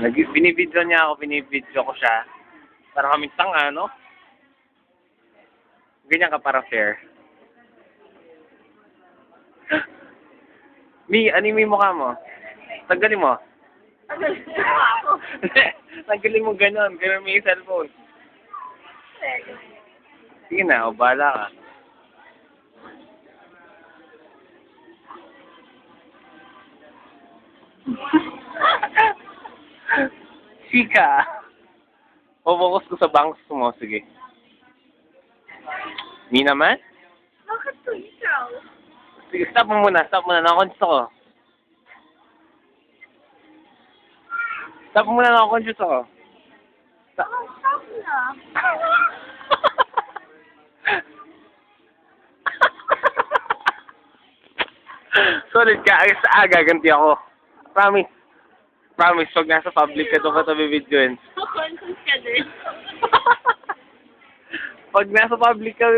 Binibidyo niya ako, binibidyo ko siya. Para kami tanga, no? Ganyan ka para fair. Ano yung mukha mo? Tanggalin mo. Tanggalin mo ganon. Ganon mo yung cellphone. Sige na, o bahala ka. Chika! Focus ko sa bangs mo, sige. Ni naman? Bakit ko ikaw? Sige, stop mo muna. Nakakonsyos ako. Stop mo muna, nakakonsyos ako. Stop. Stop na. Solid ka. Sa aga, ganti ako. Promise. Promise, pag nasa public ka, doon ka ito bibidyoin. Conscious ka din. Pag nasa public ka,